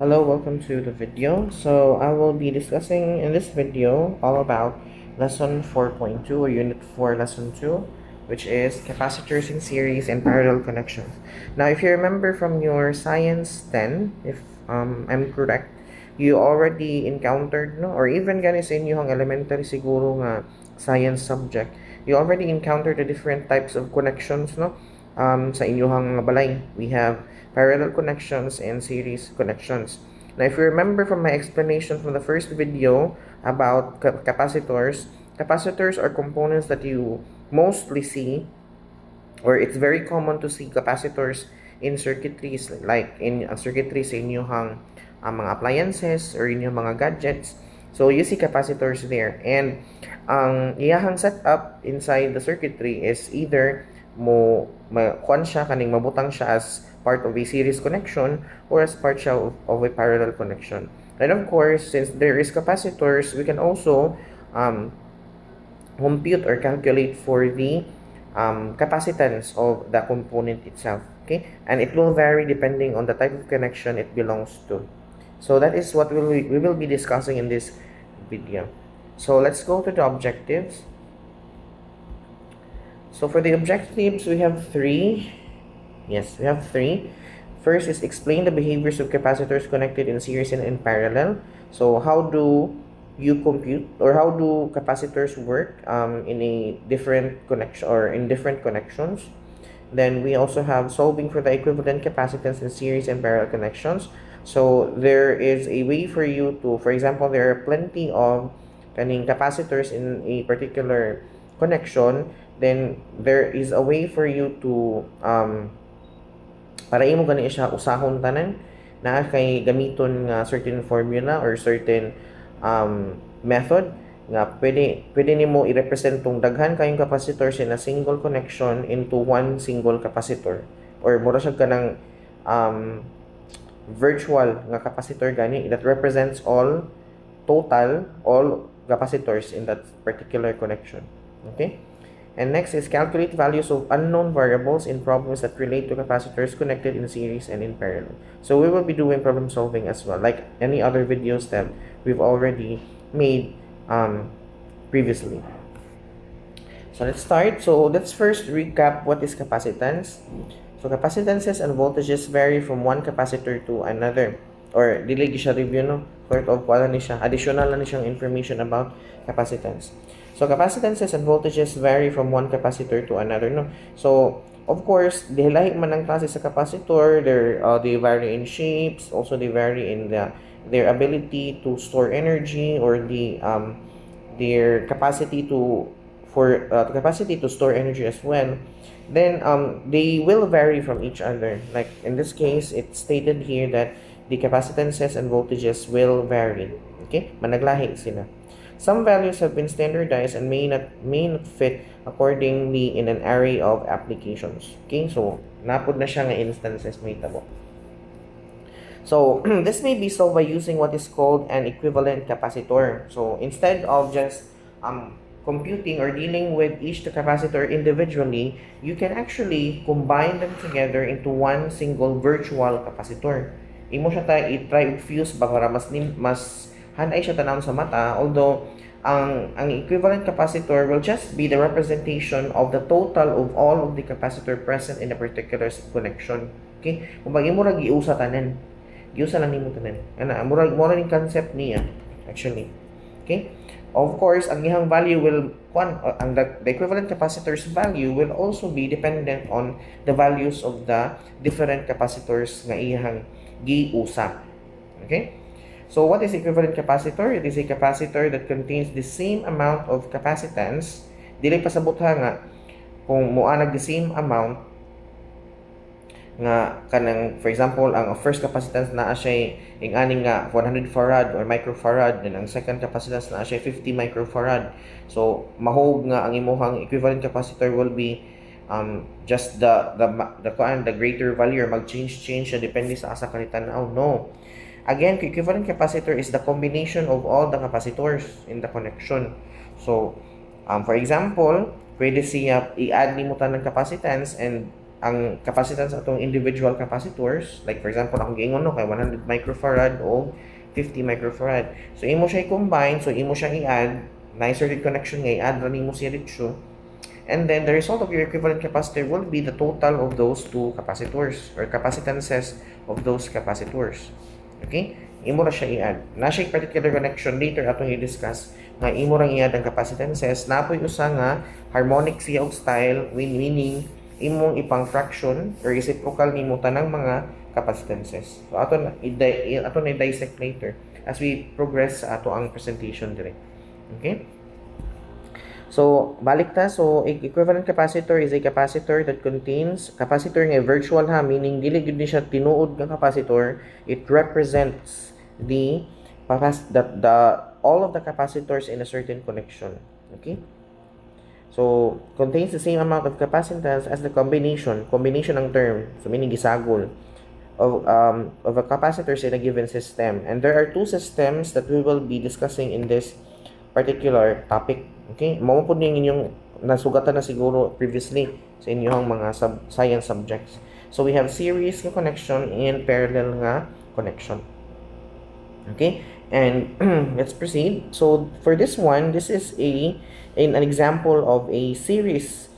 Hello, welcome to the video. So I will be discussing in this video all about lesson 4.2 or unit 4 lesson 2, which is capacitors in series and parallel connections. Now if you remember from your science 10, if I'm correct, you already encountered, no, or even gani sa inyong elementary siguro nga science subject, you already encountered the different types of connections, no, sa inyong balay. We have parallel connections and series connections. Now, if you remember from my explanation from the first video about capacitors, capacitors are components that you mostly see, or it's very common to see capacitors in circuitries, like in circuitries sa inyong mga appliances or inyong mga gadgets. So, you see capacitors there. And ang iyahang setup inside the circuitry is either kuan siya kaning mabutang siya as part of a series connection or as part siya of a parallel connection. And of course, since there is capacitors, we can also compute or calculate for the capacitance of the component itself. Okay, and it will vary depending on the type of connection it belongs to. So that is what we will be discussing in this video. So let's go to the objectives. So for the objectives, we have three. Yes, we have three. First is explain the behaviors of capacitors connected in series and in parallel. So how do you compute, or how do capacitors work in a different connection or in different connections? Then we also have solving for the equivalent capacitance in series and parallel connections. So there is a way for you to, for example, there are plenty of capacitors in a particular connection. Then there is a way for you to para imo gani siya usahon tanan na kay gamiton nga certain formula or certain method nga pwede nimo i-represent tong daghan kayong capacitor in a single connection into one single capacitor, or mura siya kanang virtual nga capacitor gani that represents all capacitors in that particular connection. Okay? And next is calculate values of unknown variables in problems that relate to capacitors connected in series and in parallel. So we will be doing problem solving as well, like any other videos that we've already made previously. So let's start. So let's first recap what is capacitance. So capacitances and voltages vary from one capacitor to another. Or dili siya review, no? Sort of wala ni siya, additional na ni siyang information about capacitance. So capacitances and voltages vary from one capacitor to another, no? So of course, dihilahi man ang klase sa capacitor, they vary in shapes, also they vary in their ability to store energy, or their capacity to store energy as well. Then they will vary from each other. Like in this case, it's stated here that the capacitances and voltages will vary. Okay? Managlahi sila. Some values have been standardized and may not fit accordingly in an array of applications. Okay? So, napod na siya nga instances may tabo. So, this may be solved by using what is called an equivalent capacitor. So, instead of just computing or dealing with each capacitor individually, you can actually combine them together into one single virtual capacitor. Imo siya i-try fuse ba para mas hanay siya tanaw sa mata, although ang equivalent capacitor will just be the representation of the total of all of the capacitor present in a particular connection. Okay? Kung imo ra giusa tanan, giusa lang nimo tanan. Ana mura ning concept niya actually. Okay? Of course, ang iyang value will the equivalent capacitor's value will also be dependent on the values of the different capacitors nga iyang giusa. Okay? So what is equivalent capacitor? It is a capacitor that contains the same amount of capacitance. Dili pasabot nga kung moanag the same amount nga kanang, for example, ang first capacitance na siya ing aning nga 100 farad or microfarad, then ang second capacitance na siya 50 microfarad. So mahog nga ang imuhang equivalent capacitor will be just the greater value, or mag-change siya depende sa asa kanitan. Oh no. Again, equivalent capacitor is the combination of all the capacitors in the connection. So for example, pwede siya i-add nimo tanang capacitance, and ang capacitance atong individual capacitors, like for example akong giingon no kay 100 microfarad o 50 microfarad. So imo siya i-combine, so imo siya i-add, na circuit connection nga i-add ra nimo siya dito. And then the result of your equivalent capacitor will be the total of those two capacitors or capacitances of those capacitors. Okay? Imo ra siya i-add. Na siya particular connection later atong i-discuss nga imo ra i-add ang capacitances. Napoy usa nga harmonic siya og style, meaning imong ipang fraction or reciprocal nimo tanang mga capacitances. So ato na i-dissect later as we progress sa ato ang presentation dire. Okay? So, balik ta. So, equivalent capacitor is a capacitor that contains capacitor nga virtual ha, meaning dili gyud ni siya tinuod nga capacitor. It represents all of the capacitors in a certain connection. Okay? So, contains the same amount of capacitance as the combination ang term. So, meaning gisagol of a capacitors in a given system. And there are two systems that we will be discussing in this particular topic. Okay? Mao po din inyong nasugatan na siguro previously sa inyong mga science subjects. So we have series nga connection and parallel nga connection. Okay? And let's proceed. So for this one, this is an example of a series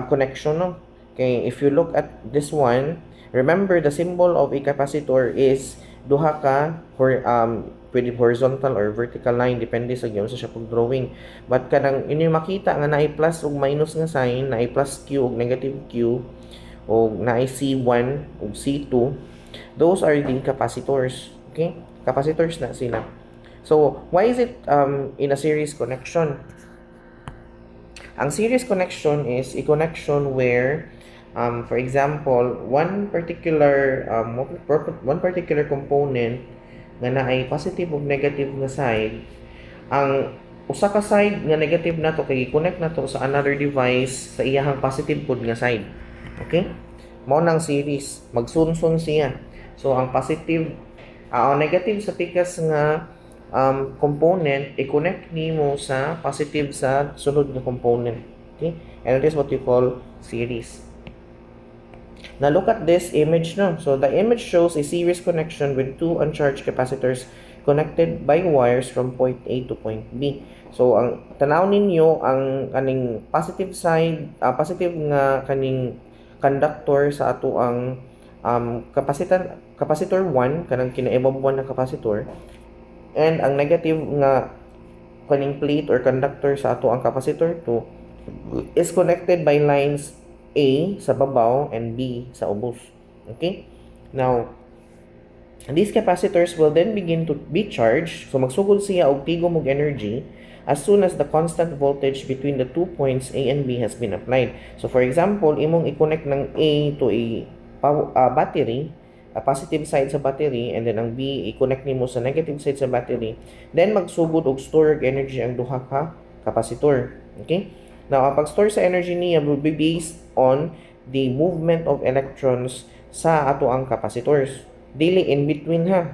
connection. No? Okay, if you look at this one, remember the symbol of a capacitor is duha ka pwede horizontal or vertical line depende sa gyud sa siya pag drawing. But kanang inyo makita nga naay plus ug minus nga sign, naay plus Q ug negative Q ug naay C1 ug C2, those are the capacitors. Okay? Capacitors na sila. So, why is it in a series connection? Ang series connection is a connection where for example, one particular component nga naay positive ug negative nga side, ang usa ka side nga negative nato kay i-connect nato sa another device sa iyang positive pud nga side. Okay? Mao nang series, magsunsun siya. So ang positive ang negative sa pikas nga component i-connect nimo sa positive sa sunod nga component. Okay? And that is what you call series. Now look at this image no. So the image shows a series connection with two uncharged capacitors connected by wires from point A to point B. So ang tanaw ninyo ang kaning positive side, positive nga kaning conductor sa ato ang capacitor 1 kanang kinaibab 1 na capacitor, and ang negative nga kaning plate or conductor sa ato ang capacitor 2 is connected by lines A sa babaw and B sa ubos. Okay? Now, these capacitors will then begin to be charged. So, magsugod siya og tigom og energy as soon as the constant voltage between the 2 points A and B has been applied. So, for example, imong i-connect ng A to a battery, a positive side sa battery, and then ang B i-connect nimo sa negative side sa battery. Then, magsugod og stored energy ang duha ka capacitor. Okay? Now, ang pag-store sa energy niya will be based on the movement of electrons sa ato ang capacitors. Dili in between ha.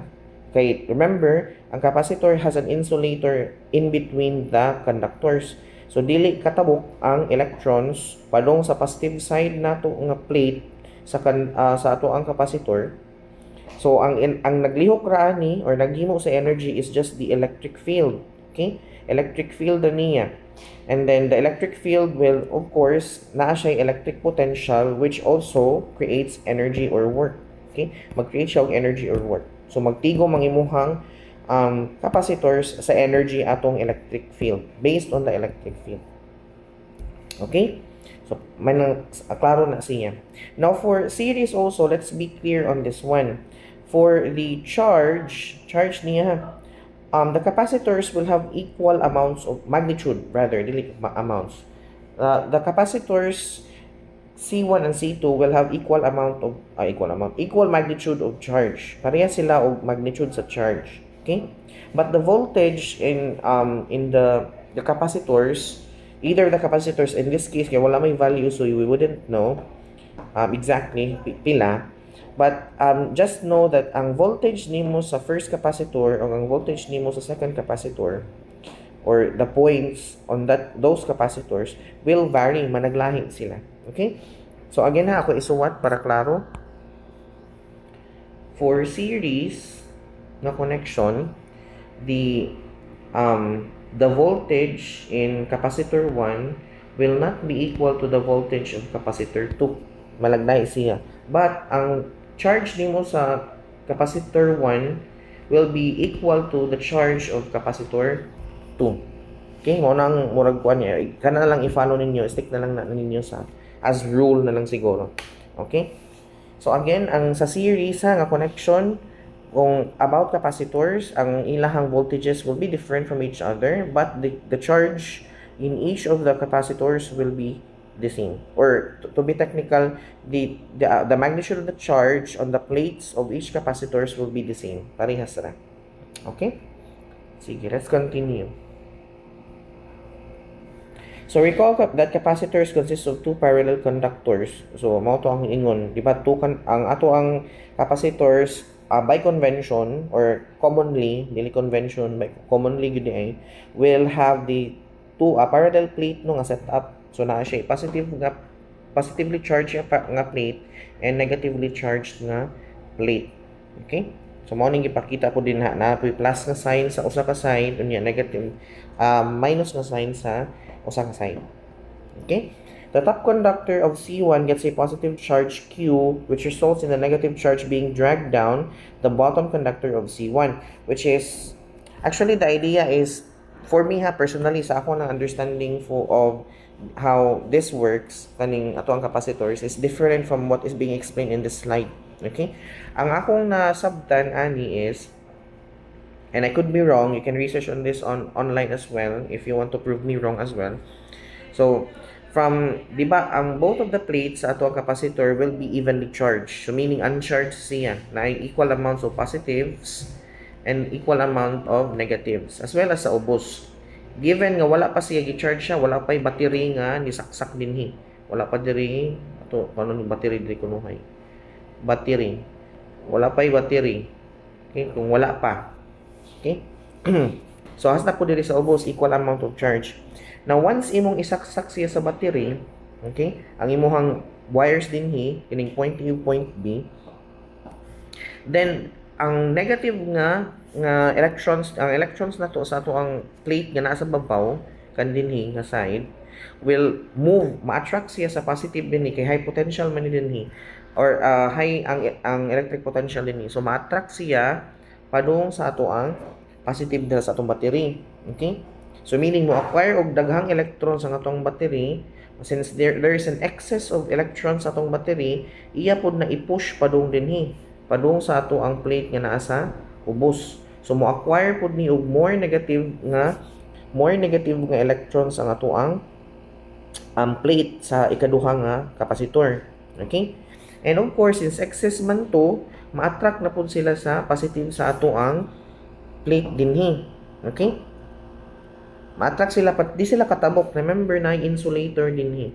Kay remember, ang capacitor has an insulator in between the conductors. So dili katabok ang electrons padong sa positive side nato nga plate sa ato ang capacitor. So ang naglihok ra ani or naghimo sa energy is just the electric field. Okay? Electric field niya. And then the electric field will, of course, naa siya electric potential which also creates energy or work. Okay? Mag-create siya og energy or work. So magtigo mangimuhang capacitors sa energy atong electric field based on the electric field. Okay? So may klaro na siya. Now for series also, let's be clear on this one. For the charge niya, the capacitors will have equal amounts of magnitude, rather, amounts. The capacitors C1 and C2 will have equal magnitude of charge. Pareha sila og magnitude sa charge. Okay? But the voltage in the capacitors, either the capacitors in this case, kaya wala may value, so we wouldn't know exactly pila. But just know that ang voltage nimo sa first capacitor o ang voltage nimo sa second capacitor or the points on those capacitors will vary, managlahi sila. Okay? So again ha, ako isuwat para klaro. For series na connection, the voltage in capacitor 1 will not be equal to the voltage of capacitor 2. Malagday siya. But ang charge nimo sa capacitor 1 will be equal to the charge of capacitor 2. Okay, mo nang murag kuan niya. Kana lang i-follow ninyo, stick na lang na ninyo sa as rule na lang siguro. Okay? So again, ang sa series nga connection, kung about capacitors, ang ilahang voltages will be different from each other, but the charge in each of the capacitors will be the same. Or to be technical, the magnitude of the charge on the plates of each capacitors will be the same. Parehas ra. Okay? Sige, let's continue. So recall that capacitors consist of two parallel conductors. So mao to ang ingon, di ba ang capacitors by convention or commonly, dili convention by commonly gud ay will have the two parallel plate no nga setup. So naa siya positively charged nga plate and negatively charged nga plate. Okay? So mao ning ipakita ko din na plus nga sign sa usa ka side unya negative minus nga sign sa usa ka side. Okay? The top conductor of C1 gets a positive charge Q, which results in the negative charge being dragged down the bottom conductor of C1, which is, actually the idea is, for me personally, sa ako ng understanding of how this works, kaning ato ang capacitors, is different from what is being explained in this slide. Okay? Ang akong nasabtan ani is, and I could be wrong, you can research on this online as well if you want to prove me wrong as well. So, di ba, ang both of the plates sa ato ang capacitor will be evenly charged. So, meaning uncharged siya na equal amounts of positives and equal amount of negatives as well as sa ubos. Given nga wala pa siya gi-charge siya, wala pa yung battery nga nisaksak dinhi. Wala pa diri ato ano ni battery diri kunuhay. Battery. Wala pa yung battery. Okay, kung wala pa. Okay? So, hasta po diri sa ubos, equal amount of charge. Now, once imong isaksak siya sa battery, okay, ang imuhang wires dinhi, kining point A, point B, then, ang negative nga electrons, ang electrons na to sa ato ang plate nga nasa babaw, kan dinhi nga side, will move, ma-attract siya sa positive dinhi, kay high potential man dinhi, or high ang electric potential dinhi. So, ma-attract siya padung sa ato ang positive dala sa atong battery. Okay? So meaning mo acquire og daghang electrons ang atong battery, since there is an excess of electrons sa atong battery, iya pod na i-push padung dinhi, padung sa ato ang plate nga naa sa ubos. So mo acquire pod ni og more negative nga electrons ang ato ang plate sa ikaduha nga capacitor. Okay? And of course, since excess man to, ma-attract na pod sila sa positive sa ato ang plate dinhi. Okay? Ma-attract sila, but di sila katabok. Remember na insulator dinhi.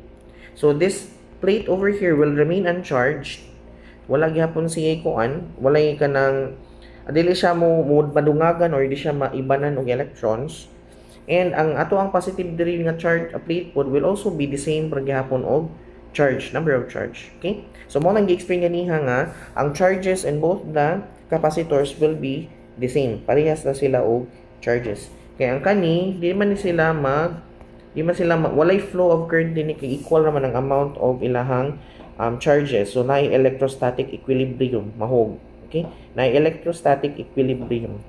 So this plate over here will remain uncharged. Wala gyapon siya kuan, wala ka nang dili siya mo madungagan or di siya maibanan og electrons. And ang ato ang positive diri nga charge plate pod will also be the same para gyapon og charge, number of charge. Okay? So mo nang gi-explain ganiha nga ang charges in both the capacitors will be the same. Parehas na sila og charges. Kaya ang kani, di man sila walay flow of current din kay equal naman ang amount of ilahang charges. So naay electrostatic equilibrium mahog. Okay? Naay electrostatic equilibrium.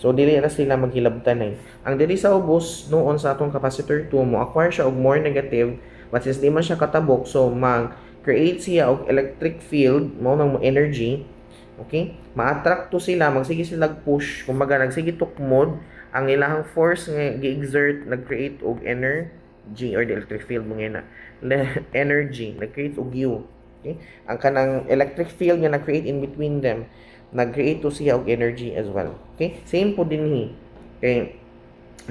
So dili na sila maghilabtan ay. Ang dili sa ubos noon sa atong capacitor 2 mo acquire siya og more negative, but since di man siya katabok, so mag-create siya og electric field mao nang energy. Okay? Ma-attract to sila, magsige sila push, kumbaga nagsige tukmod ang ilahang force nga gi-exert, nag-create og energy or the electric field mo nga energy, nag-create og U. Okay? Ang kanang electric field nga nag-create in between them, nag-create to siya og energy as well. Okay? Same po dinhi. Okay?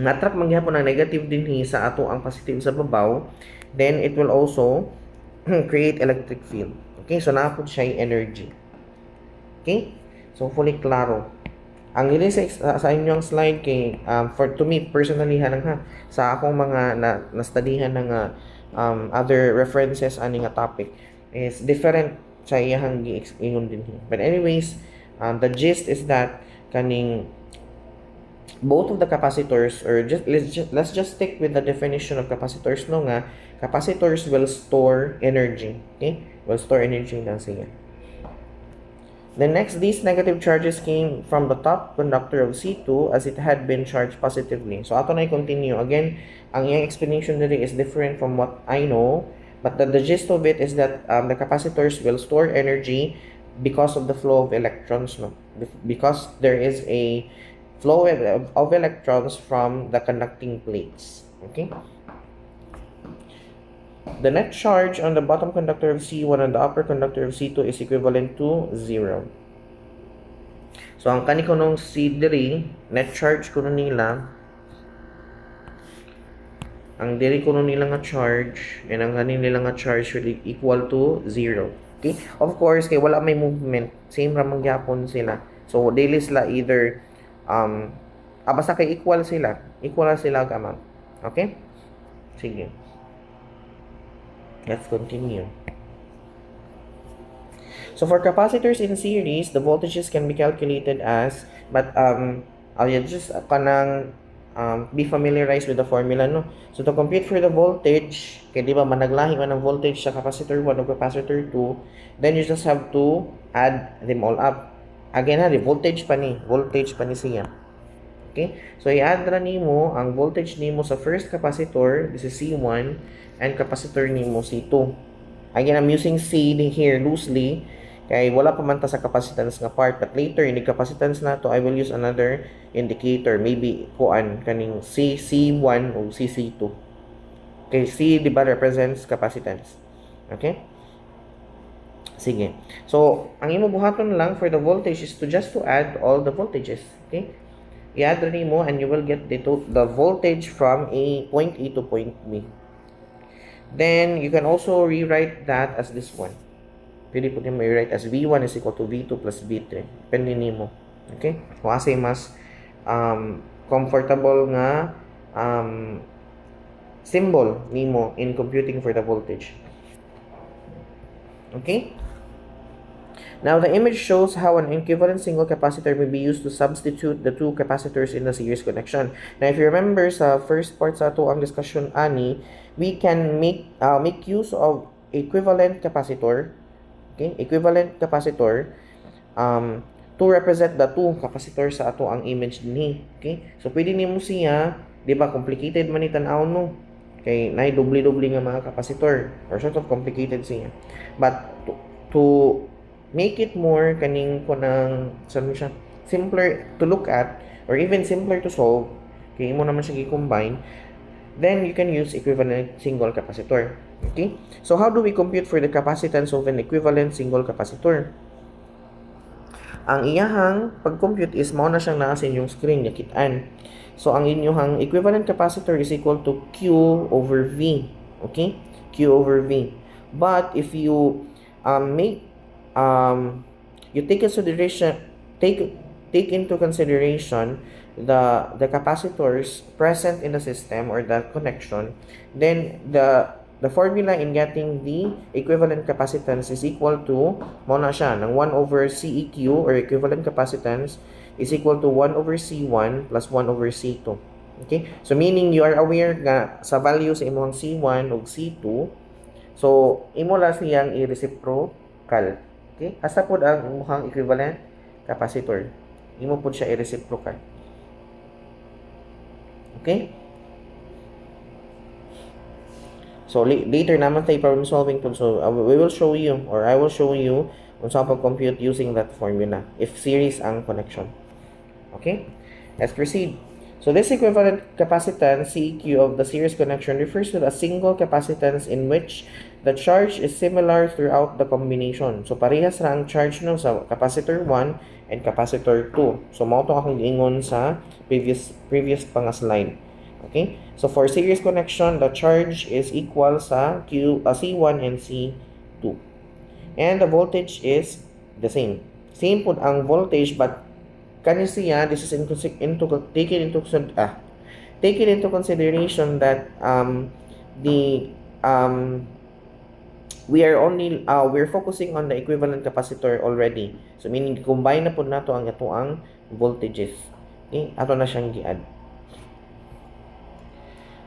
Na-attract man gyapon ang negative dinhi sa ato ang positive sa babaw, then it will also create electric field. Okay? So naapod siya yung energy. Okay? So fully klaro. Ang ili sa inyong slide kay to me personally sa akong mga na-studyhan ng other references ani nga topic, is different sa iyahang gi-ingon din. But anyways, the gist is that kaning both of the capacitors, or let's just stick with the definition of capacitors, no nga capacitors will store energy. Okay, will store energy lang siya. The next, these negative charges came from the top conductor of C2 as it had been charged positively. So ato na i-continue again. Ang iyang explanation dili is different from what I know, but the gist of it is that the capacitors will store energy because of the flow of electrons, no? Because there is a flow of electrons from the conducting plates. Okay. The net charge on the bottom conductor of C1 and the upper conductor of C2 is equivalent to 0. So, ang kani ko nung C3, net charge ko nila, ang diri ko nila nga charge, and ang kani nila nga charge will equal to 0. Okay? Of course, kay wala may movement, same ramang gyapon sila. So, daily sila either, basta kay equal sila gamang. Okay? Sige. Let's continue. So for capacitors in series, the voltages can be calculated as, but I'll just be familiarized with the formula, no? So to compute for the voltage, kaya di ba managlahi man ang voltage sa capacitor 1 o capacitor 2, then you just have to add them all up. Again, the voltage pa ni siya. Okay? So i-add ra nimo ang voltage nimo sa first capacitor, this is C1, and capacitor nimo C2. Again, I'm using C here loosely kay wala pa man ta sa capacitance nga part, but later in the capacitance na to I will use another indicator, maybe kuan kaning C1 o C2. Okay, C di ba represents capacitance. Okay? Sige. So, ang imo buhaton lang for the voltage is just to add all the voltages. Okay? I-add rin mo and you will get the voltage from point A to point B. Then, you can also rewrite that as this one. Pwede po din rewrite as V1 is equal to V2 plus V3. Depende nimo. Okay? Kung asay mas comfortable nga symbol nimo in computing for the voltage. Okay? Now, the image shows how an equivalent single capacitor may be used to substitute the two capacitors in the series connection. Now, if you remember sa first part sa ato ang discussion ani, we can make use of equivalent capacitor, okay? Equivalent capacitor to represent the two capacitors sa ato ang image dinhi, okay? So pwede nimo siya, di ba, complicated man itan-aw no. Kay nay doble-doble nga mga capacitor or sort of complicated siya. But to make it more kaning kunang simpler to look at or even simpler to solve, kay mo naman siya i-combine, then you can use equivalent single capacitor. Okay? So how do we compute for the capacitance of an equivalent single capacitor? Ang iyahang pag-compute is mao na siyang naa sa inyong screen nakitaan. So ang inyong equivalent capacitor is equal to Q over V. Okay? Q over V. But if you you take into consideration the capacitors present in the system or the connection, then the formula in getting the equivalent capacitance is equal to muna siya ng 1 over CEQ or equivalent capacitance is equal to 1 over C1 plus 1 over C2. Okay? So meaning you are aware nga sa value sa imong C1 ug C2, so imo la siyang i-reciprocal. Okay? Asa pod ang imong equivalent capacitor. Imo pod siya i-reciprocal. Okay? So later naman tayo problem solving po. So we will show you or I will show you on sa pag-compute using that formula if series ang connection. Okay? Let's proceed. So this equivalent capacitance CEQ of the series connection refers to a single capacitance in which the charge is similar throughout the combination. So parehas ra ang charge no sa capacitor 1 and capacitor 2. So mao to akong giingon sa previous pang slide. Okay? So for series connection, the charge is equal sa C1 and C2. And the voltage is the same. Same po ang voltage but kani siya, this is taken into consideration that we're focusing on the equivalent capacitor already. So meaning combine na po nato ang atoang voltages. Okay, ato na siyang gi-add.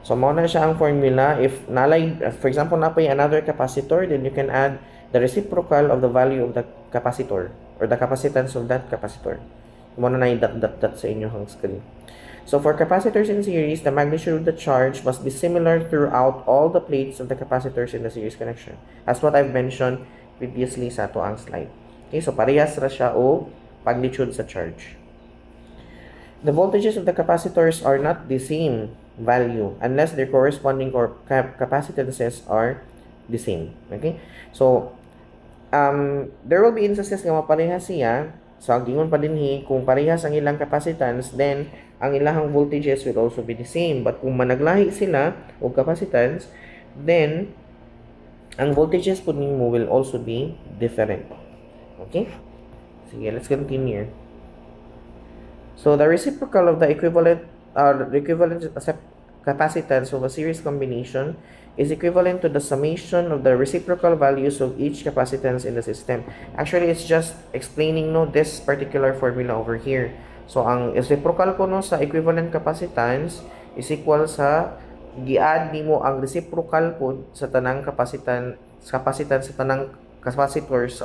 So mao na siya ang formula. If nalay, for example, napay another capacitor, then you can add the reciprocal of the value of the capacitor or the capacitance of that capacitor. Mao na dot sa inyong screen. So for capacitors in series, the magnitude of the charge must be similar throughout all the plates of the capacitors in the series connection. As what I've mentioned previously sa ato ang slide. Okay, so parehas ra siya o magnitude sa charge. The voltages of the capacitors are not the same value unless their corresponding capacitances are the same. Okay? So, there will be instances nga maparehas siya. So, ang gingon pa dinhi, kung parehas ang ilang capacitance, then ang ilang voltages will also be the same. But kung managlahi sila o capacitance, then ang voltages po nimo will also be different. Okay? Sige, let's continue. So the reciprocal of the equivalent capacitance of a series combination is equivalent to the summation of the reciprocal values of each capacitance in the system. Actually, it's just explaining this particular formula over here. So ang reciprocal ko sa equivalent capacitance is equal sa gi-add nimo ang reciprocal po sa tanang capacitance sa tanang capacitors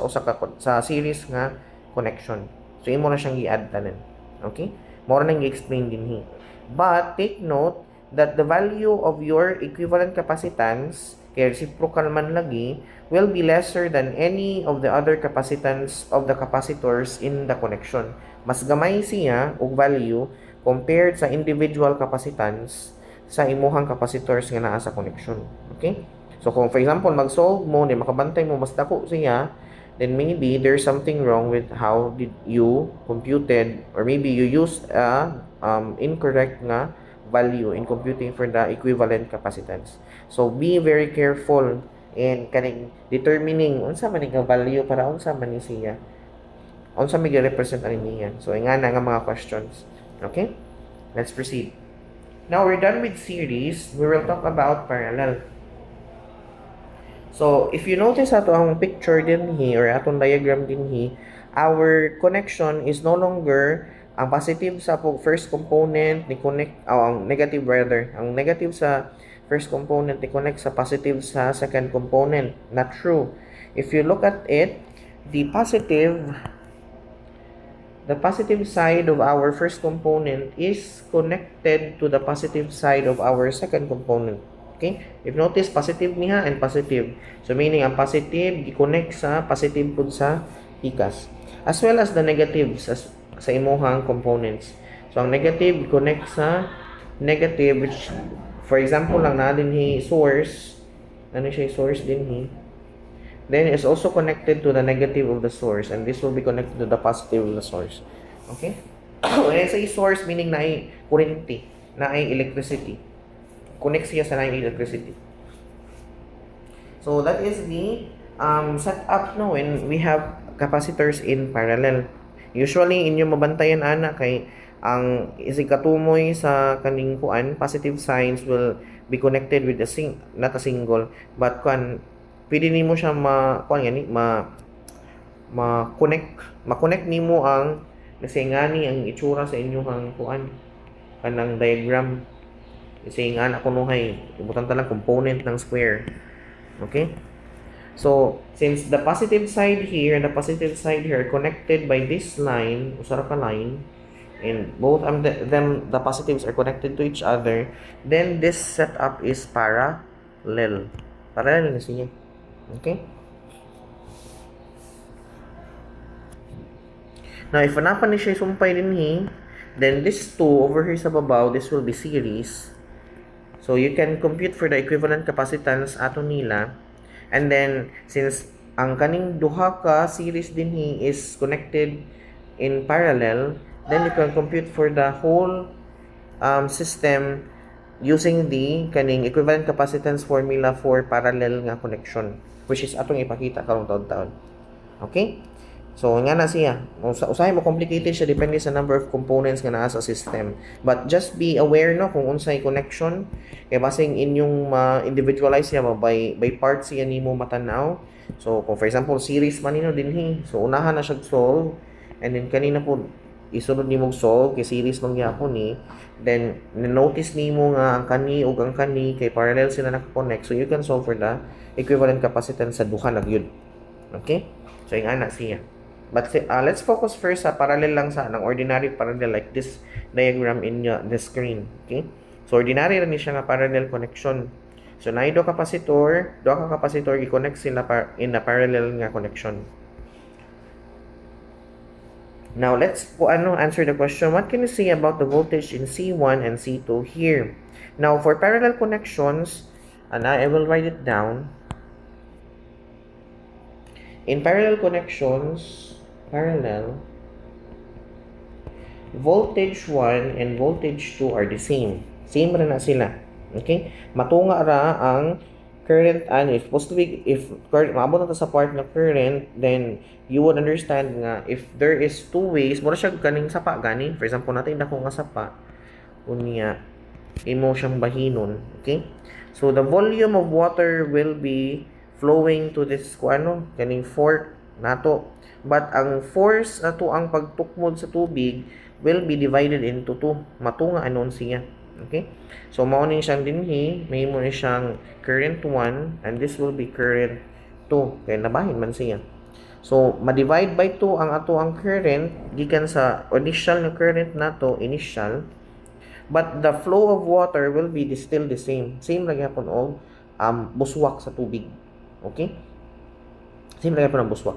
sa series nga connection. So imo na siyang gi-add tanan. Okay? More nang i-explain din here. But take note that the value of your equivalent capacitance, kaya reciprocal man lagi, will be lesser than any of the other capacitance of the capacitors in the connection. Mas gamay siya og value compared sa individual capacitance sa imuhang capacitors nga naa sa connection. Okay? So kung for example mag-solve mo, di makabantay mo mas dako siya, then maybe there's something wrong with how did you computed, or maybe you used a incorrect nga value in computing for the equivalent capacitance. So be very careful in kaning determining unsa man nga value para unsa man ni siya, unsa may represent ani niya. So ingana nga mga questions. Okay, let's proceed. Now we're done with series. We will talk about parallel. So, if you notice ato ang picture din or atong diagram din our connection is no longer ang positive sa first component ni connect ang negative rather. Ang negative sa first component ni connect sa positive sa second component. Not true. If you look at it, the positive side of our first component is connected to the positive side of our second component. Okay? If notice, positive niya and positive. So, meaning, ang positive, i-connect sa positive po sa ikas. As well as the negative sa imuhang components. So, ang negative, i-connect sa negative, which, for example, lang na din source. Ano siya source din Then, it's also connected to the negative of the source. And this will be connected to the positive of the source. Okay? When I say source, meaning na ay kuryente, na ay electricity. Connect siya sa electricity. So that is the setup when we have capacitors in parallel. Usually inyo mabantayan ana kay ang isigkatumoy sa kaning kuan, positive signs will be connected with not a single, but pwede nimo siya ma-connect nimo ang nasingani ang itsura sa inyong kuan kanang diagram. Kasi nga na ibutan talang component ng square. Okay? So, since the positive side here and the positive side here are connected by this line, usara ka line, and both of the positives are connected to each other, then this setup is parallel. Parallel na siya. Okay? Now, if hanapan ni siya sumpay din then this two over here sa babaw, this will be series. So, you can compute for the equivalent capacitance ato nila. And then, since ang kaning duha ka series din is connected in parallel, then you can compute for the whole system using the kaning equivalent capacitance formula for parallel nga connection, which is atong ipakita karong taon-taon. Okay? So, nga na siya. Usahay mo, complicated siya, depende sa number of components nga naa sa system. But just be aware, no, kung unsay connection. Kaya basing inyong individualize siya, by parts siya nimo matanaw. So, kung for example, series man nino dinhi. So, unahan na siya solve. And then, kanina po, isunod nimo solve, kay series man gyapon ni. Then, notice nimo nga ang kani ug ang kani, kay parallel sila naka-connect. So, you can solve for the equivalent capacitance sa duha na gyud. Okay? So, yung ana siya. But let's focus first sa parallel lang sa ng ordinary parallel like this diagram in the screen. Okay? So ordinary rin siya nga parallel connection. So na do ka capacitor i-connect sila in a parallel nga connection. Now let's answer the question, what can you say about the voltage in C1 and C2 here? Now for parallel connections, and I will write it down. In parallel connections, voltage 1 and voltage 2 are the same. Same ra na sila. Okay? Matunga ra ang current, and if supposed to be, if maabot na to sa part na current, then you would understand nga if there is two ways, mura siya ganing sapa gani. For example, natin dako nga sapa, unya imo siyang bahinon. Okay? So the volume of water will be flowing to this kaning fork nato. But ang force ato ang pagtukmod sa tubig will be divided into two. Matunga anon siya. Okay? So mao ni siyang dinhi, may mo ni siyang current 1 and this will be current 2. Kaya nabahin man siya. So ma-divide by 2 ang ato ang current gikan sa initial na current nato, but the flow of water will be still the same. Same lang gyapon og buswak sa tubig. Okay? Same lang gyapon ang buswak.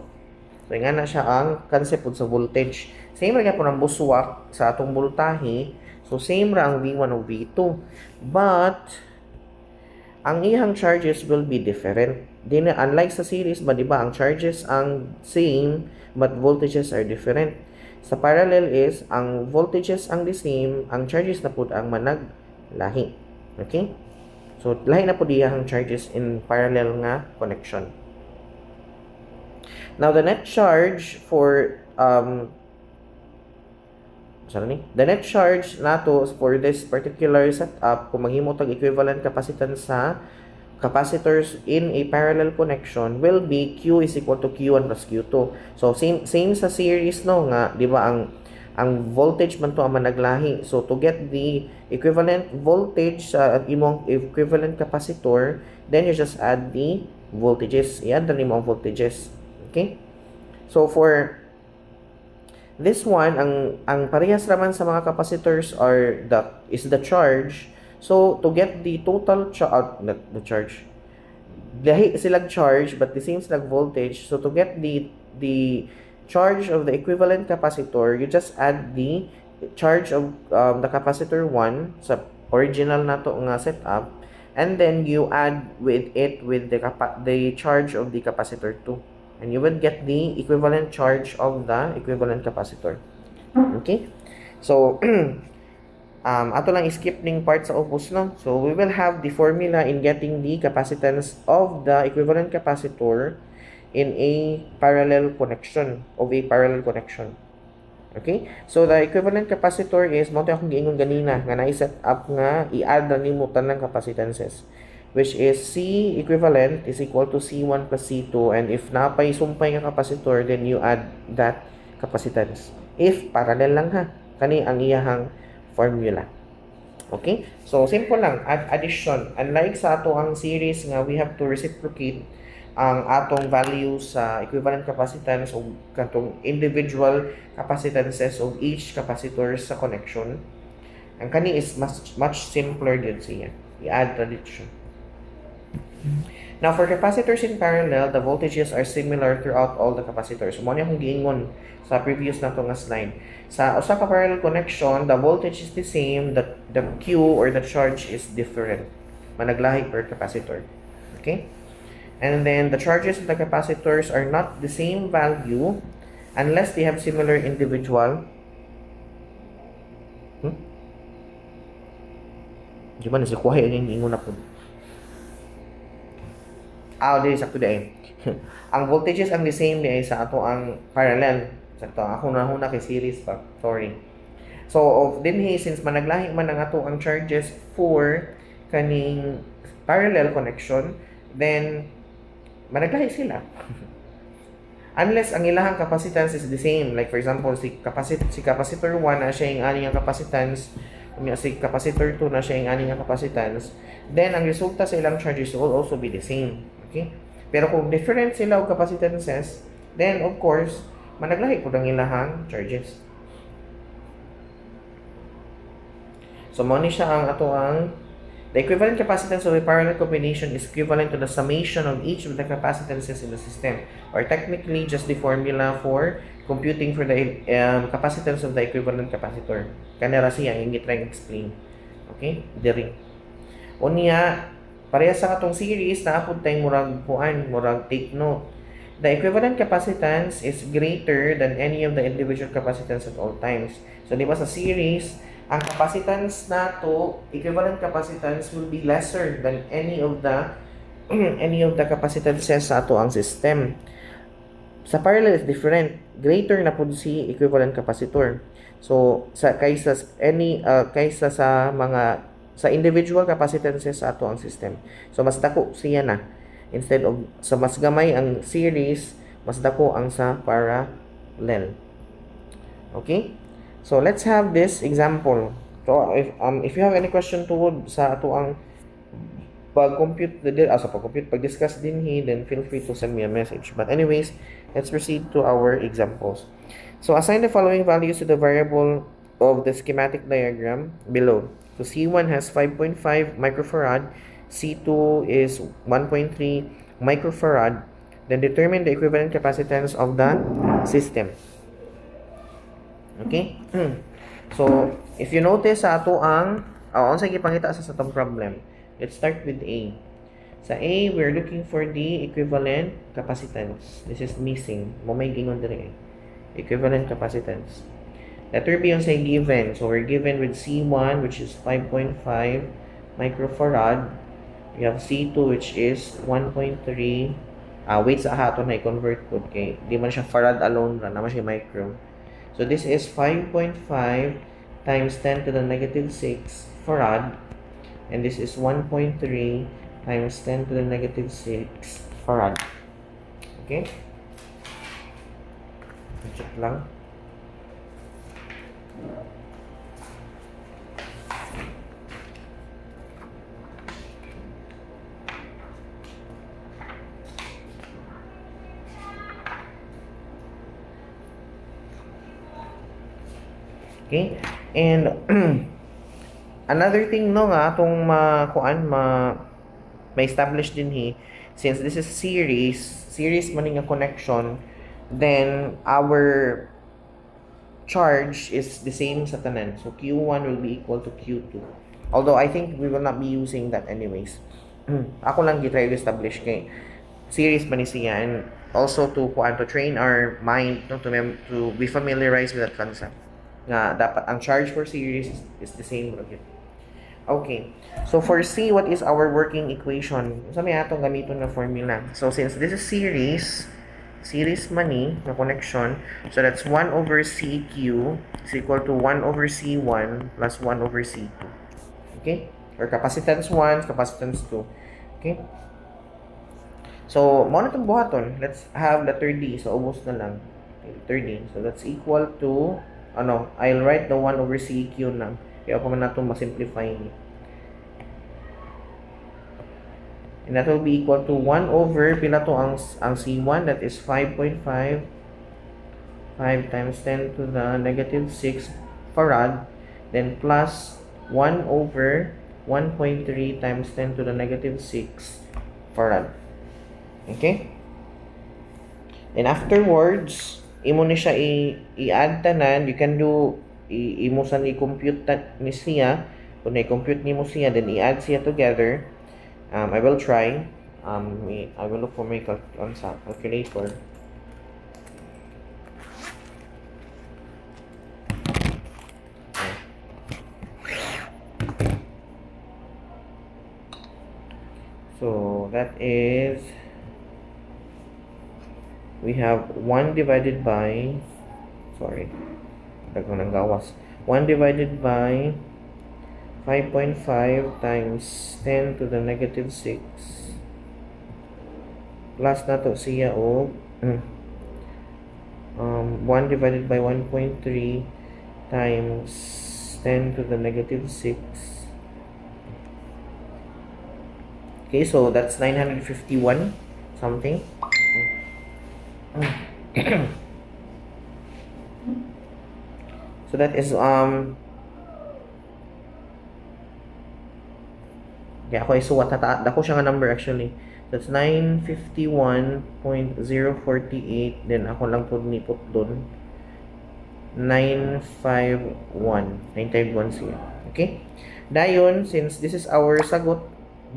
So, nga na siya ang concept sa voltage. Same ra po ng buswak sa atong voltahe. So, same ra ang V1 o V2. But, ang iyang charges will be different. Unlike sa series, di ba, ang charges ang same, but voltages are different. Sa parallel is, ang voltages ang the same, ang charges na po ang managlahi. Okay? So, lahi na po diya ang charges in parallel nga connection. Now, the net charge for the net charge nato for this particular setup, kung maghimo tag equivalent capacitance sa capacitors in a parallel connection, will be Q is equal to Q1 plus Q2. So same sa series, no, nga di ba ang voltage man to ang managlahi. So to get the equivalent voltage sa imong equivalent capacitor, then you just add the voltages. I-add na nimo ang voltages. Okay? So for this one, ang parehas naman sa mga capacitors is the charge. So to get the total charge, lahi silang charge but the same silang voltage. So to get the charge of the equivalent capacitor, you just add the charge of the capacitor 1 sa original nato nga setup, and then you add with the charge of the capacitor 2. And you will get the equivalent charge of the equivalent capacitor. Okay? So, ato lang skip ning part sa opus, no? So, we will have the formula in getting the capacitance of the equivalent capacitor in a parallel connection, Okay? So, the equivalent capacitor is, mo akong giingon ganina, nga na-set up nga, i-add na nimo tanang capacitances, which is C equivalent is equal to C1 plus C2, and if napay sumpay nga capacitor, then you add that capacitance. If parallel lang ha, kani ang iyahang formula. Okay? So, simple lang, addition. Unlike sa ato ang series nga, we have to reciprocate ang atong values sa equivalent capacitance o katong individual capacitances of each capacitor sa connection. Ang kani is much simpler din siya. I-add addition. Now, for capacitors in parallel, the voltages are similar throughout all the capacitors. Mo niya kung giingon sa previous na nga slide. Sa usa ka parallel connection, the voltage is the same, the Q or the charge is different. Managlahi per capacitor. Okay? And then, the charges of the capacitors are not the same value unless they have similar individual. Di ba, nasa kuhay ang ingon na po. Dili sakto dai. Ang voltages ang the same di ay sa ato ang parallel. Sa ato ako na kay series pa. Sorry. So of dinhi since managlahi man ang ato ang charges for kaning parallel connection, then managlahi sila. Unless ang ilahang capacitance is the same. Like for example, si capacitor 1 na siya yung ani nga capacitance, si capacitor 2 na siya yung ani nga capacitance, then ang resulta sa ilang charges will also be the same. Okay? Pero kung different sila og capacitances, then of course, managlahi pud ang ilahang charges. So mo ni siya ang ato ang the equivalent capacitance of a parallel combination is equivalent to the summation of each of the capacitances in the system, or technically just the formula for computing for the capacitance of the equivalent capacitor. Kanera siya yung try explain. Okay? Diri. Unya, pareha sa katong series na apod tayong murag take note. The equivalent capacitance is greater than any of the individual capacitance at all times. So, di ba sa series, ang capacitance nato, equivalent capacitance will be lesser than any of the capacitances sa ato ang system. Sa parallel is different. Greater na pud si equivalent capacitor. So kaysa sa individual capacitances sa ato ang system. So mas dako siya na. Instead of sa mas gamay ang series, mas dako ang sa parallel. Okay? So let's have this example. So if you have any question toward sa ato ang pag-discuss din then feel free to send me a message. But anyways, let's proceed to our examples. So assign the following values to the variable of the schematic diagram below. So C1 has 5.5 microfarad, C2 is 1.3 microfarad. Then determine the equivalent capacitance of the system. Okay? So, if you notice sa ato ang unsa gipangita sa atong problem. Let's start with A. Sa A, we're looking for the equivalent capacitance. This is missing. May gingon diri. Equivalent capacitance. Letter B yung say given. So, we're given with C1 which is 5.5 microfarad. We have C2 which is 1.3. Wait sa ato na i-convert ko. Okay. Di man siya farad alone ra. Naman siya micro. So this is 5.5 times 10 to the negative 6 farad, and this is 1.3 times 10 to the negative 6 farad. Okay? Check lang. Okay? And another thing no nga atong ma-establish din since this is series man nga connection, then our charge is the same sa tanan. So Q1 will be equal to Q2. Although I think we will not be using that anyways. Ako lang gitry to establish kay series man ni siya, and also to train our mind no, to be familiarized with that concept. Nga dapat ang charge for series is the same. Okay. So for C, what is our working equation? So may atong gamiton na formula. So since this is series money na connection, so that's 1 over CQ is equal to 1 over C1 plus 1 over C2. Okay? Or capacitance 1, capacitance 2. Okay? So, mo na itong buhaton. Let's have letter D. So, ubos na lang. Letter D. So, that's equal to I'll write the 1 over CQ na. Kaya pa man natin masimplify ni. And that will be equal to 1 over, pila to ang C1, that is 5.5. 5 times 10 to the negative 6 farad. Then plus 1 over 1.3 times 10 to the negative 6 farad. Okay? And afterwards, imo ni siya i-add tanan. You can do imo san i-compute ni siya. Kung i-compute nimo siya, then i-add siya together. I will try. I will look for my calculator. So that is we have 1 divided by, sorry, daghan ng gawas. 1 divided by 5.5 times 10 to the negative 6 plus na to siya o 1 divided by 1.3 times 10 to the negative 6. Okay, so that's 951 something. So that is kaya ako isuwat dako siya nga number actually. That's 951.048, then ako lang po nipot doon 951 siya. Okay, dayon since this is our sagot,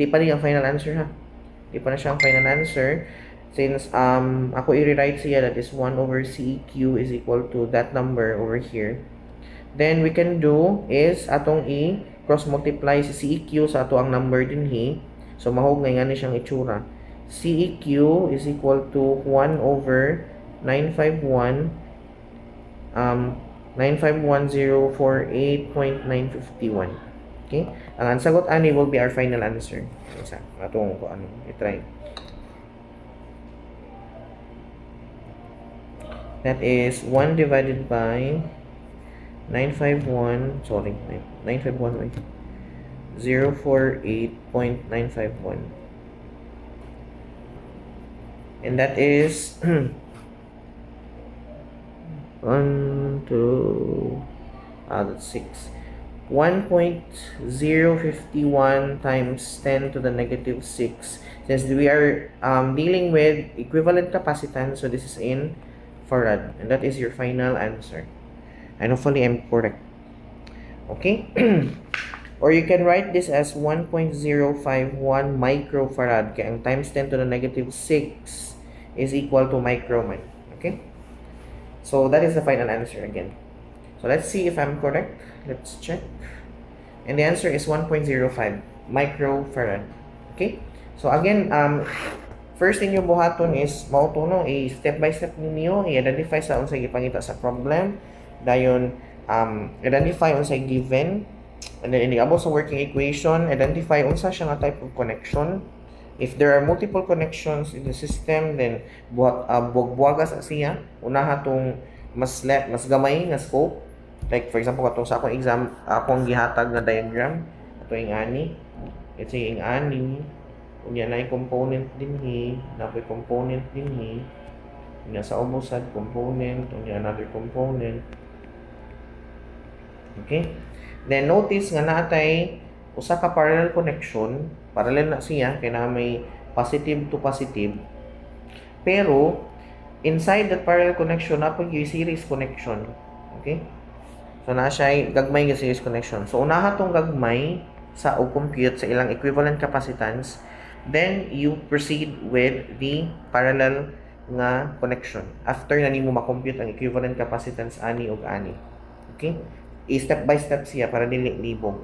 di pa rin ang final answer ha, di pa na siya ang final answer. Since ako i-rewrite siya, that is 1 over CEQ is equal to that number over here. Then we can do is atong i-cross multiply si CEQ sa ato ang number dinhi. So mahog nga ni siyang itsura. CEQ is equal to 1 over 951 951,048.951. Okay? Ang sagot ani will be our final answer. Isa, atong ko ano, i-try. That is 1 divided by 951, sorry, 951, 048.951. And that is that's 6. 1.051 times 10 to the negative 6. Since we are dealing with equivalent capacitance, so this is in farad. And that is your final answer. And hopefully I'm correct. Okay? Or you can write this as 1.051 microfarad. Kaya ang times 10 to the negative 6 is equal to microman. Okay? So that is the final answer again. So let's see if I'm correct. Let's check. And the answer is 1.05 microfarad. Okay? So again, first thing yung buhaton is mautuno, step by step ninyo i-identify sa unsay gipangita sa problem. Dayon identify unsay given, and then iniabot sa working equation, identify unsa siya nga type of connection. If there are multiple connections in the system, then buwag-buwaga sa siya. Unaha tong mas gamay nga scope. Like for example katong sa akong exam, akong gihatag na diagram, ato yung ani. Let's say yung ani, unya na yung component dinhi, na po component dinhi, unya sa ubosad component, unya another component. Okay? Then notice nga natay usa ka parallel connection, parallel na siya kay na may positive to positive. Pero inside that parallel connection na po yung series connection. Okay? So na siya gagmay nga series connection. So unaha tong gagmay sa o compute sa ilang equivalent capacitance, then you proceed with the parallel nga connection after na nimo ma-compute ang equivalent capacitance ani ug ani. Okay? Step by step siya para dili libog.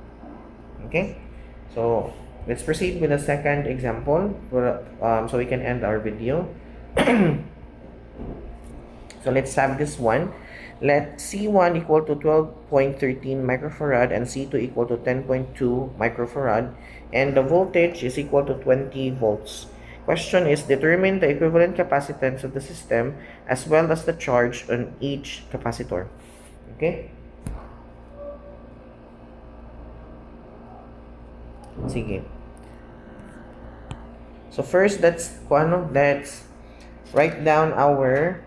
Okay? So let's proceed with the second example for, so we can end our video. So let's have this one. Let C1 equal to 12.13 microfarad and C2 equal to 10.2 microfarad, and the voltage is equal to 20 volts. Question is, determine the equivalent capacitance of the system as well as the charge on each capacitor. Okay? Sige. So first, let's write down our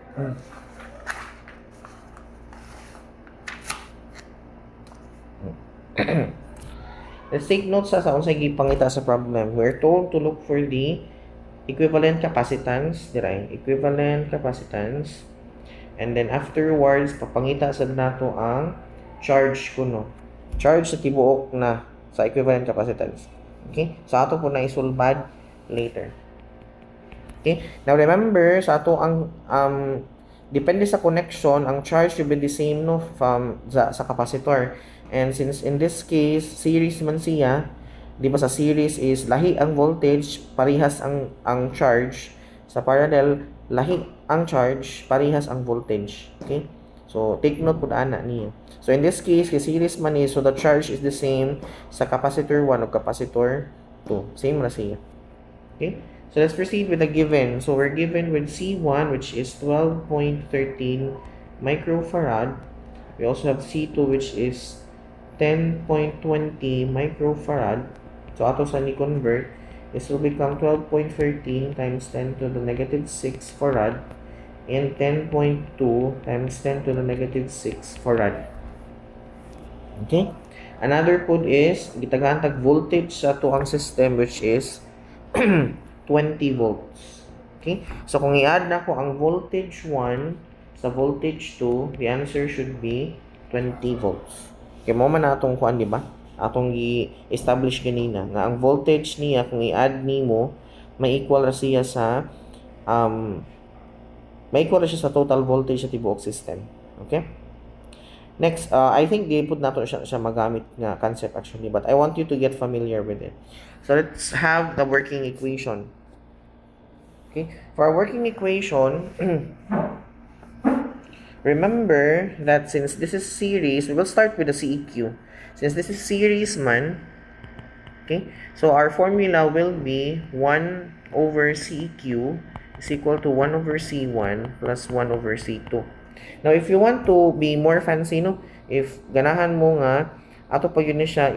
let's take notes sa unsay gipangita sa problem. We're told to look for the equivalent capacitance, equivalent capacitance, and then afterwards papangita sad nato ang charge kuno. Charge sa tibuok na sa equivalent capacitance. Okay? So ato po na isulbad later. Okay? Now remember, sa ato ang depende sa connection, ang charge will be the same no from sa capacitor. And since in this case series man siya, di ba sa series is lahi ang voltage, parehas ang charge. Sa parallel lahi ang charge, parehas ang voltage. Okay? So, take note po ana niya. So, in this case, kay series man so the charge is the same sa capacitor 1 o capacitor 2. Same na siya. Okay? So, let's proceed with the given. So, we're given with C1, which is 12.13 microfarad. We also have C2, which is 10.20 microfarad. So, ato sa ni-convert, this will become 12.13 times 10 to the negative 6 farad and 10.2 times 10 to the negative 6 farad. Okay? Another pod is, gitagaan tag voltage sa ato ang system, which is 20 volts. Okay? So, kung i-add na ko ang voltage 1 sa voltage 2, the answer should be 20 volts. Okay, mo man atong kuan, di ba? Atong i-establish kanina nga ang voltage niya kung i-add nimo may equal ra siya sa may equal ra siya sa total voltage sa tibuok system. Okay? Next, I think di pud nato siya magamit nga concept actually, but I want you to get familiar with it. So let's have the working equation. Okay? For our working equation, remember that since this is series, we will start with the CEQ. Since this is series man, okay, so our formula will be 1 over CEQ is equal to 1 over C1 plus 1 over C2. Now, if you want to be more fancy, no, if ganahan mo nga, ato pa yun siya,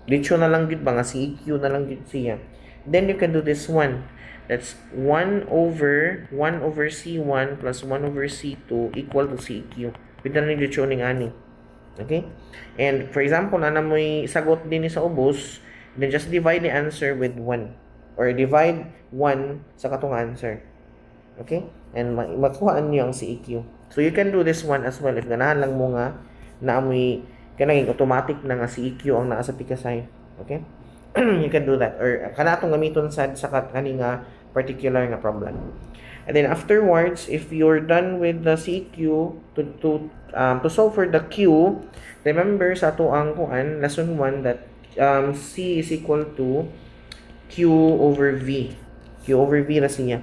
dito na lang yun ba nga, CEQ na lang yun siya, then you can do this one. That's 1 over C1 plus 1 over C2 equal to CEQ. Pwede na rin yung ani. Okay? And for example, na mo'y sagot din sa ubos, then just divide the answer with 1. Or divide 1 sa katong answer. Okay? And makuhaan niyo ang CEQ. So you can do this one as well if ganahan lang mo nga na amoy kanang automatic na nga CEQ ang naa sa pikasay. Okay? You can do that. Or kana atong gamiton sa kani nga particular nga problem. And then afterwards, if you're done with the CEQ to solve for the Q, remember sa ato ang kuan lesson 1 that C is equal to Q over V. Q over V na siya.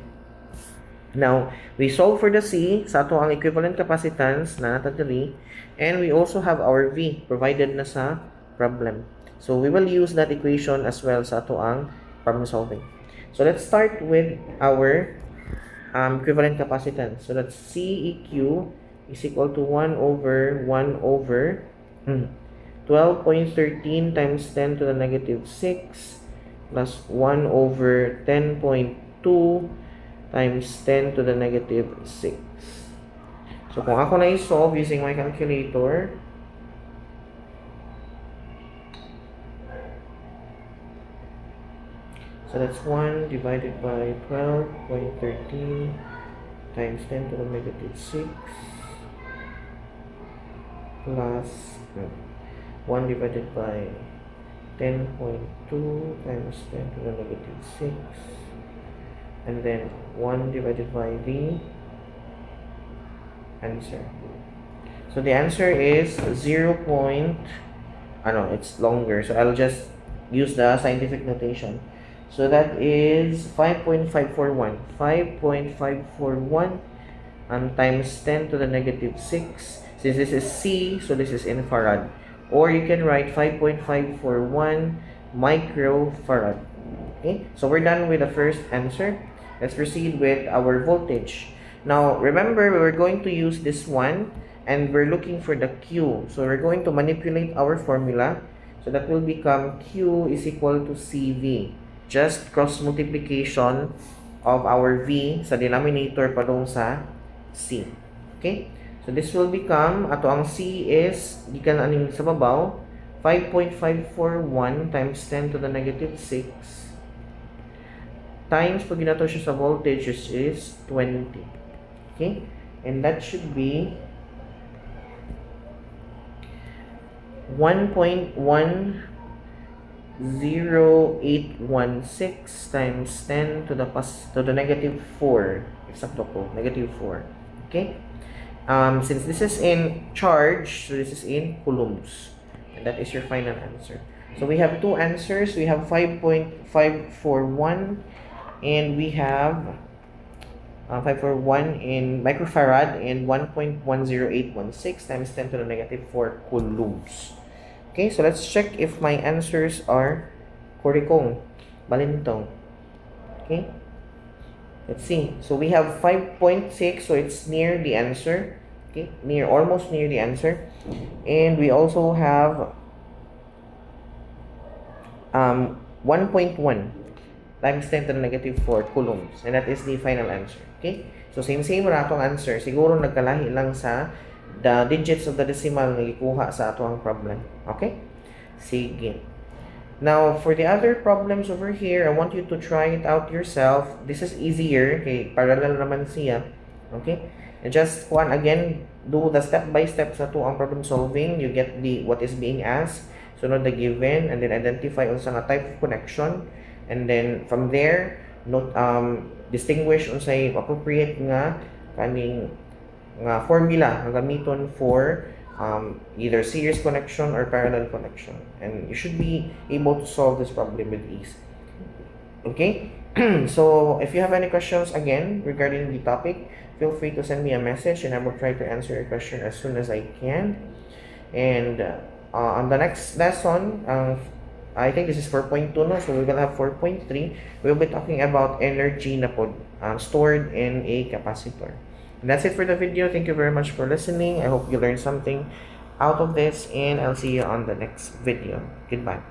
Now, we solve for the C sa ato ang equivalent capacitance na natadiri, and we also have our V provided na sa problem. So, we will use that equation as well sa ato ang problem solving. So, let's start with our equivalent capacitance. So, that's CEQ is equal to 1 over 12.13 times 10 to the negative 6 plus 1 over 10.2 times 10 to the negative 6. So, kung ako na i-solve using my calculator, so that's 1 divided by 12.13 times 10 to the negative 6 plus 1 divided by 10.2 times 10 to the negative 6 and then 1 divided by the answer. So the answer is 0. It's longer, so I'll just use the scientific notation. So that is 5.541. 5.541 times 10 to the negative 6. Since this is C, so this is in farad. Or you can write 5.541 microfarad. Okay, so we're done with the first answer. Let's proceed with our voltage. Now, remember, we're going to use this one, and we're looking for the Q. So we're going to manipulate our formula. So that will become Q is equal to CV. Just cross multiplication of our V sa denominator padung sa C. Okay? So this will become, ato ang C is, gikan aning sa babaw, 5.541 times 10 to the negative 6 times, pag ginato siya sa voltage, is 20. Okay? And that should be 1.10816 times 10 to the negative 4. Eksakto ko, negative 4. Okay? Since this is in charge, so this is in coulombs. And that is your final answer. So we have two answers. We have 5.541 and we have 541 in microfarad and 1.10816 times 10 to the negative 4 coulombs. Okay, so let's check if my answers are correct. Balintong. Okay, let's see. So we have 5.6, so it's near the answer. Okay, almost near the answer. And we also have 1.1 times 10 to the negative 4 coulombs. And that is the final answer. Okay? So, same ra atong answer. Siguro nagkalahi lang sa the digits of the decimal na gikuha sa atong problem. Okay? Sige. Now, for the other problems over here, I want you to try it out yourself. This is easier. Okay? Parallel naman siya. Okay? And just one again, do the step-by-step sa to ang problem solving. You get the what is being asked. Sunod the given, and then identify unsa nga type of connection. And then from there, note distinguish unsay appropriate nga kaning nga formula nga gamiton for either series connection or parallel connection. And you should be able to solve this problem with ease. Okay? So, if you have any questions again regarding the topic, feel free to send me a message and I will try to answer your question as soon as I can. And on the next lesson, I think this is 4.2 no, so we will have 4.3. We'll be talking about energy na po stored in a capacitor. And that's it for the video. Thank you very much for listening. I hope you learned something out of this, and I'll see you on the next video. Goodbye.